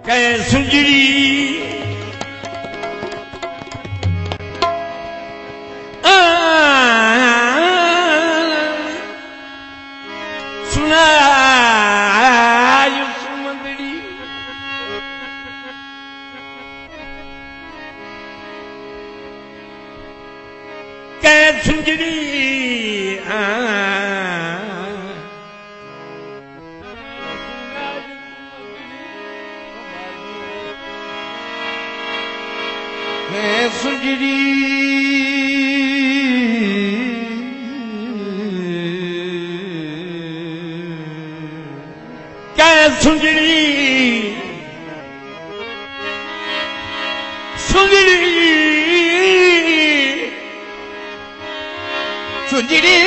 कै सुंजड़ी सुनायो सुमंदड़ी कै सुंजड़ी सुंजड़ी क्या सुंजड़ी सुंजड़ी सुंजड़ी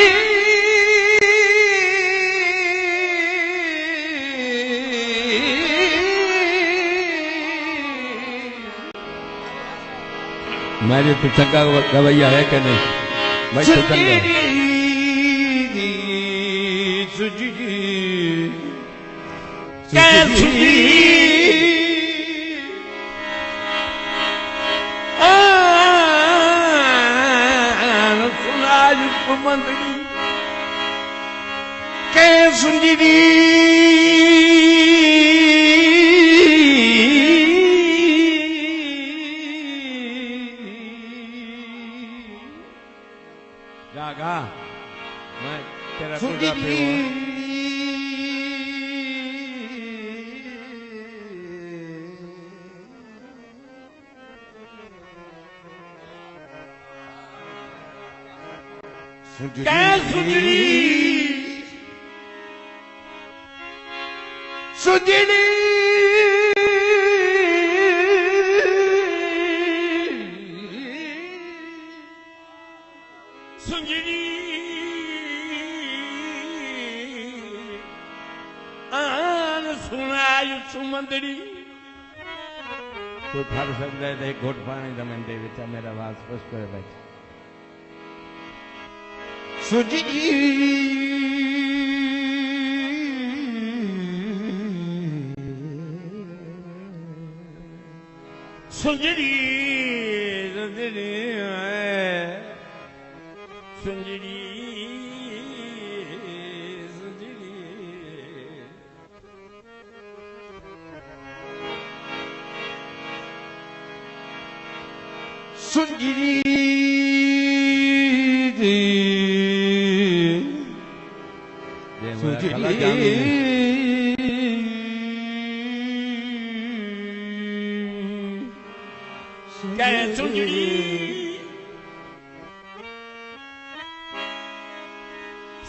मेरे तो चंगा गवैया है कि नहीं भाई? तो चंगा मंदड़ी कै सुंजड़ी जागा मैं तेरा टुकड़ा पे हूँ। कै सुंजड़ी सुंजड़ी सुंजड़ी आन सुनायो सुमंदड़ी कोई फर सकता है एक घोट पानी जमीन दे विचा मेरा वास पुष्प करे बैठ सुंजड़ी सुंजड़ी सुंजड़ी सुंजड़ी सुंजड़ी कै सुंजड़ी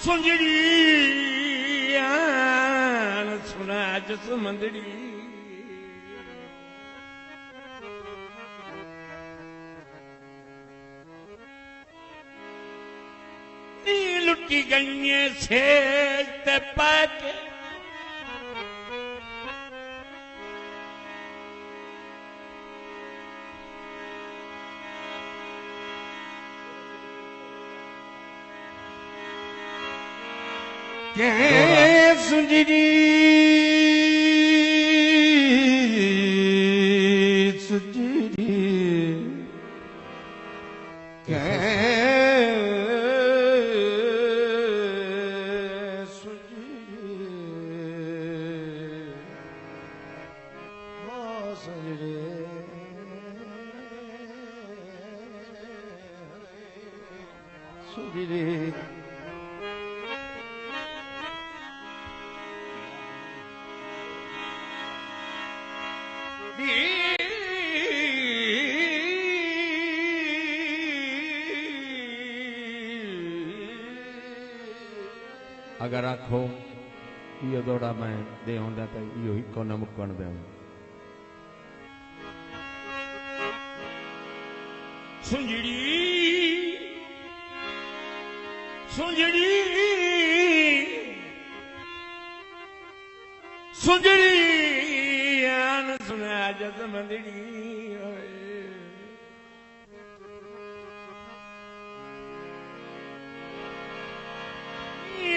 सुंजड़ी सुना जो सुमंदड़ी नी लुटी गई सेज ते पाके सुंजड़ी सुंजड़ी सुंजड़ी अगर आखो यो दौड़ा मैं दे होंदा तो यो ही को न मुकण दे सुंजड़ी सुंजड़ी सुंजड़ी आन सुना जस मंदड़ी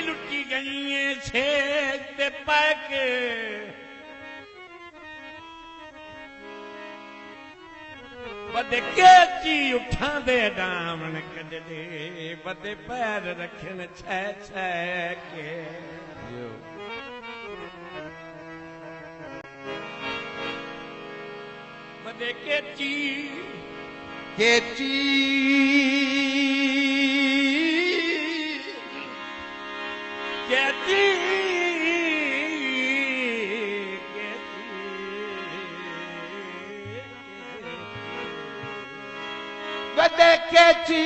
लुटी गई छेद पाके बदे केची उठां दे दामन कढदे बदे पैर रखन छह छह के बदे केची केची बदे केची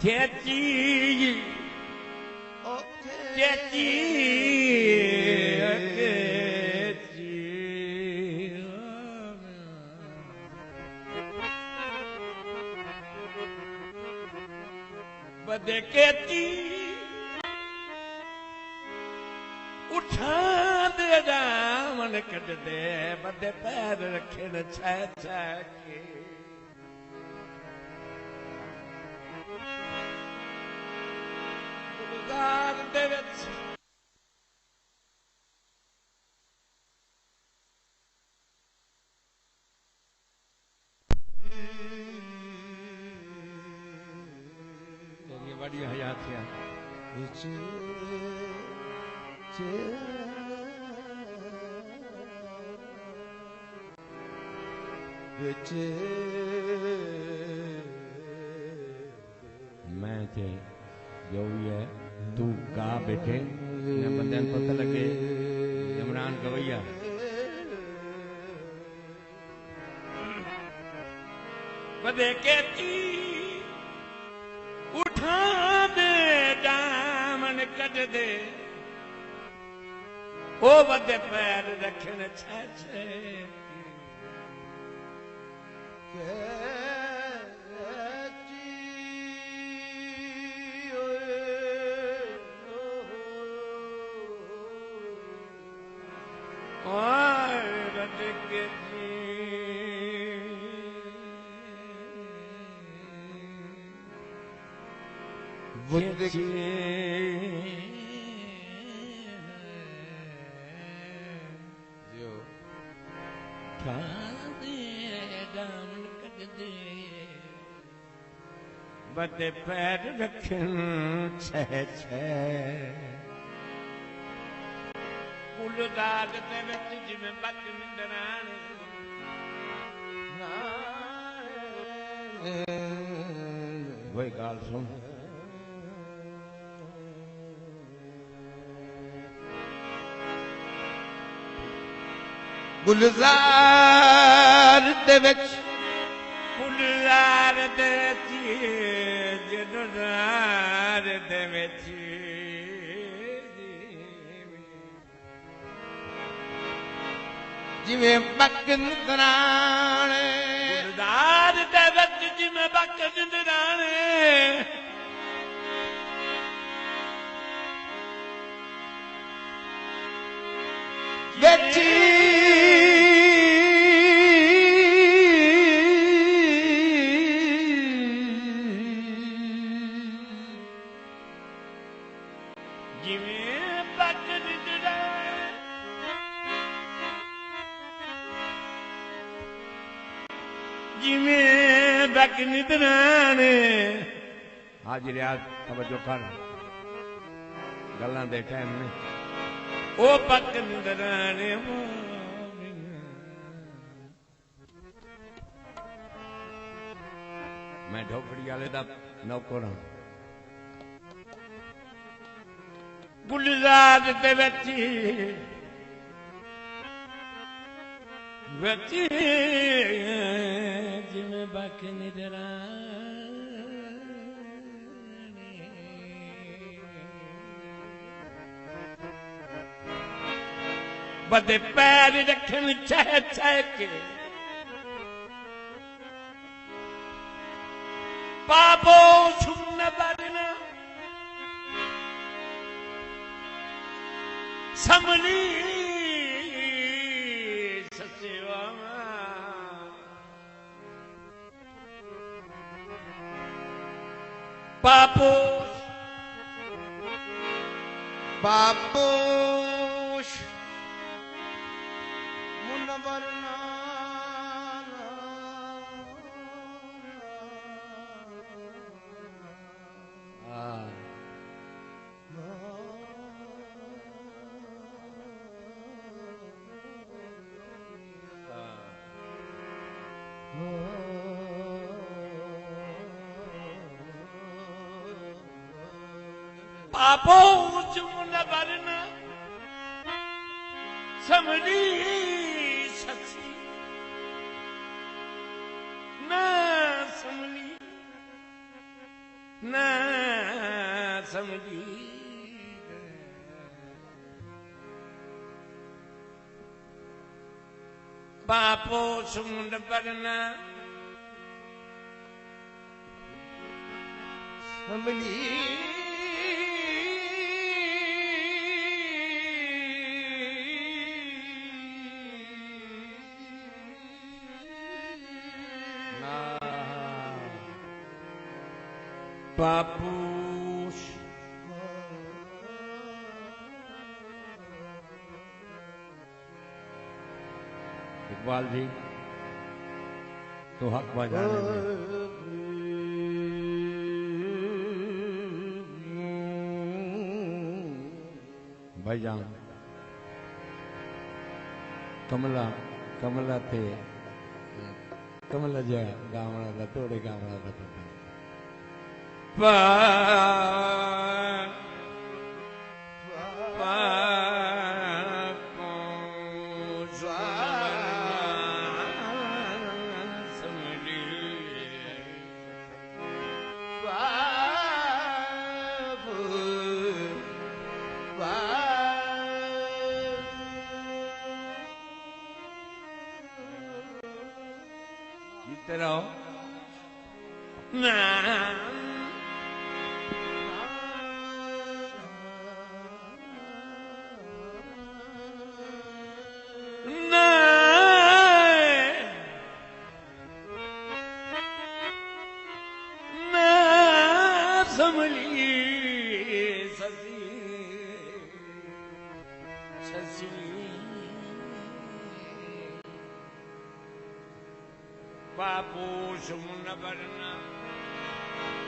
केची केची बदे केची उठा दे दामन कढदे बदे पैर रखन छह छह के गुलजार दे विच तेरी बड़ी हयात है मैं थे जो भी है तू गा बैठे बंदे पता लगे इमरान गवैया बदे केची उठा दे दामन कढ दे ओ बदे पैर रखन छह छह बदे पैर रखन छह छह गुलदार दे विच जिवें बक मिंदराने वही गाल सुन गुलजार दे विच गुलजार दे गुलजार दे विच जिवें बक मिंदराने गुलजार दे विच जिवें बक मिंदराने जिमें बक निदराने हाजिर याद तवज्जो कर गल्लां दे टाइम ने ओ बक निदराने मैं ढोकड़ी वाले दा नौकर हां गुलजार दे विच बची जिमें बक निदराने बदे पैर रखन छह छह के पापो सुन बरना समनी पापो पापोश मुनवर पापो चुन बरन समझी सची न समझी न समझी पापो चुन बरन समझी पापूश इकबाल जी तो हक बजाने में भाईजान कमला कमला थे कमला जा गावड़ा का तोड़े गावड़ा का पता रहो ना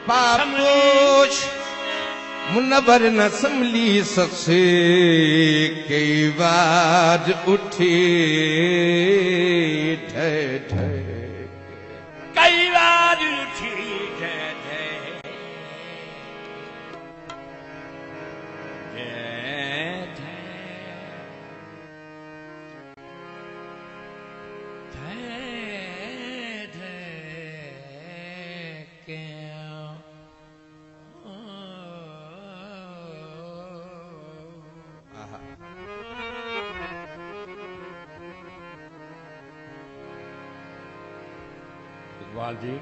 पापोश मुनबर न संभली ससे कई बार उठी ठे ठे कई बार उठी ठे ठे इकबाल जी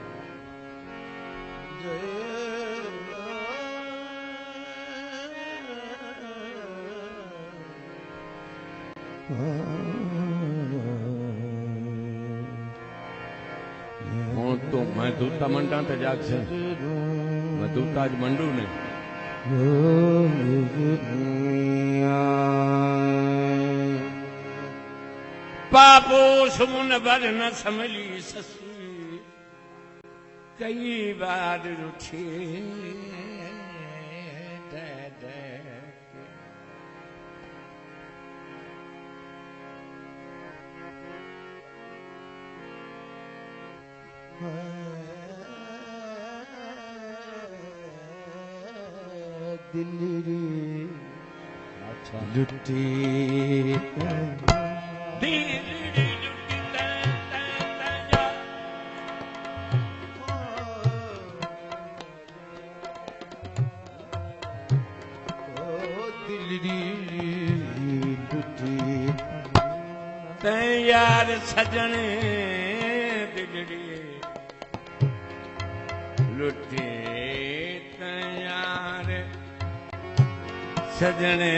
हूँ तो मैं दूता मंडा ते जाग से मैं दूता अज मंडू ने पापो सुमन बर न समली ससु कई बार उठी दिल्ली अच्छा लुटी यार सजने दिलड़ी लुटे यार सजने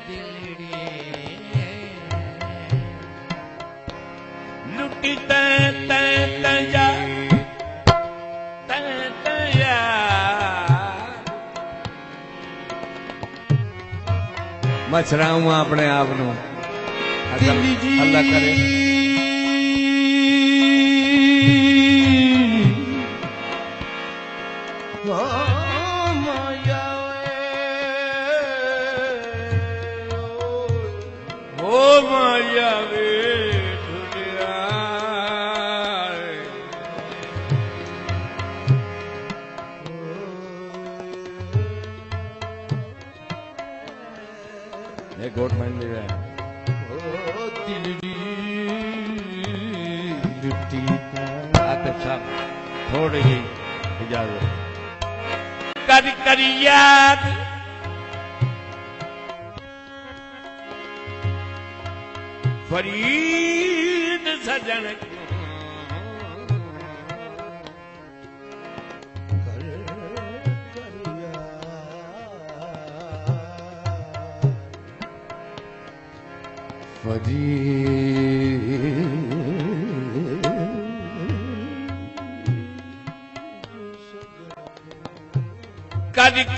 दिलड़ी लुटी जा पछराऊं अपने आप नु अल्लाह करे गोट माइंड ले रहा है आतिफ साहब थोड़ी ही इजाजत कर याद फरीद सजन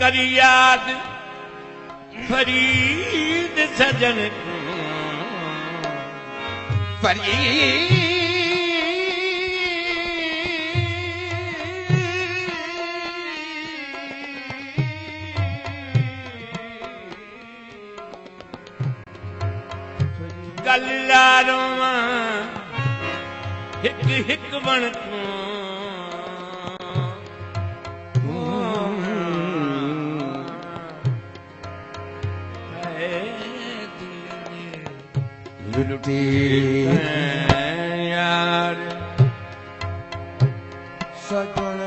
कर याद फरीद सजन गल्लारों हिक हिक बन लुटी यार सजन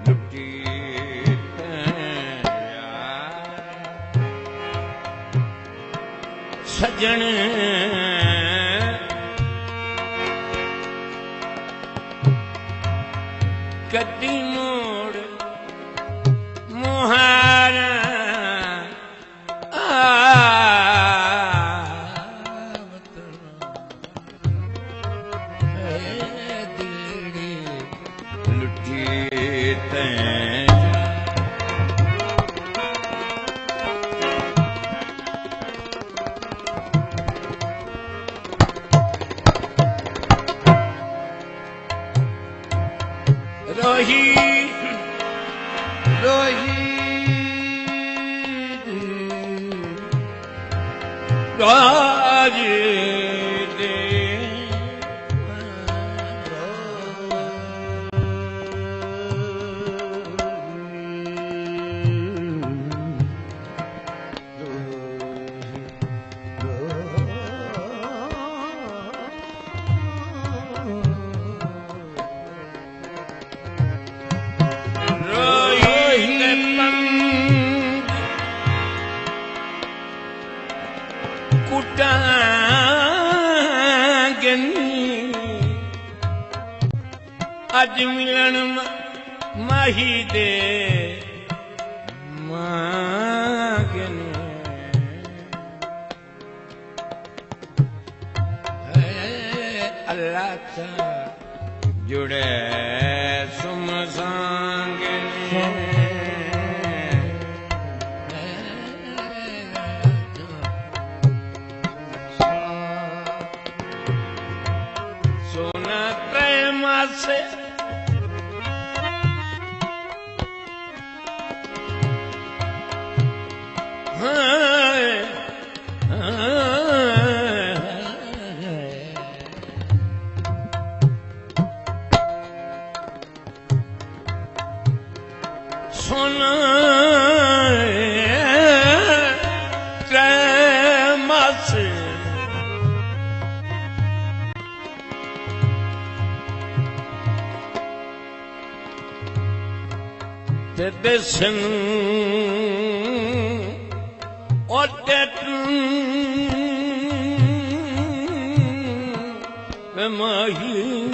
लुटी सजन कदी मोड़ मुहारा अज मिलन माही दे मांगन अल्लाह सा जुड़े सुम सांगन सोना प्रेम से सोना प्रेम से ते दसन और माही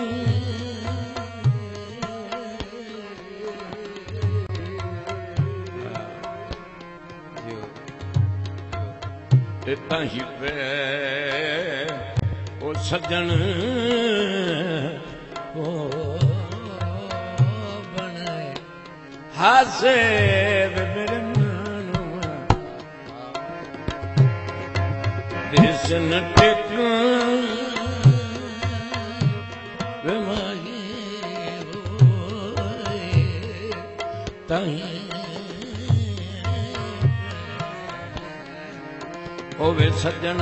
ताही पे ओ सजन ओ बनाए हासे मेरे मानो देश न टेकान वे माही होए होवे सज्जन